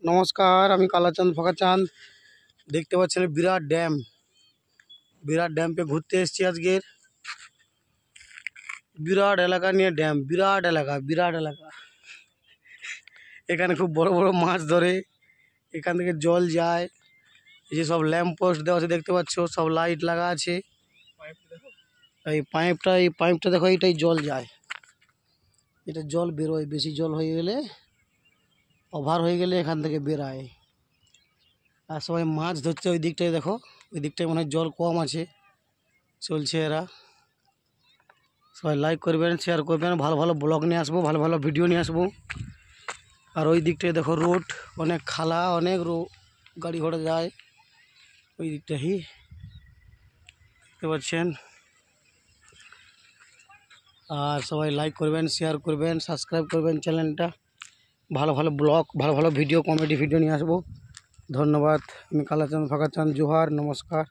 নমস্কার, আমি কালাচাঁদ ফাঁকাচাঁদ। দেখতে পাচ্ছেন বিরাট ড্যাম পে ঘুরতে এসেছি আজকের। বিরাট এলাকা নিয়ে ড্যাম, বিরাট এলাকা। এখানে খুব বড় বড় মাছ ধরে, এখান থেকে জল যায়। এই যে সব ল্যাম্প পোস্ট দেওয়া আছে দেখতে পাচ্ছ, সব লাইট লাগা আছে। এই পাইপটা দেখো, এইটাই জল যায়, এটা জল বেরোয়। বেশি জল হয়ে গেলে, ওভার হয়ে গেলে এখান থেকে বেরায়। আর সবাই মাছ ধরছে ওই দিকটায়, দেখো ওই দিকটায় মনে হয় জল কম আছে, চলছে এরা। সবাই লাইক করবেন, শেয়ার করবেন, ভালো ভালো ব্লগ নিয়ে আসবো, ভালো ভালো ভিডিও নিয়ে আসবো। আর ওই দিকটায় দেখো রোড, অনেক খালা, অনেক গাড়ি ঘোড়া যায় ওই দিকটাই, দেখতে পাচ্ছেন। আর সবাই লাইক করবেন, শেয়ার করবেন, সাবস্ক্রাইব করবেন চ্যানেলটা। ভালো ভালো ব্লগ, ভালো ভালো ভিডিও, কমেডি ভিডিও নিয়ে আসবো। ধন্যবাদ। আমি কালাচাঁদ ফাঁকাচাঁদ। জোহার, নমস্কার।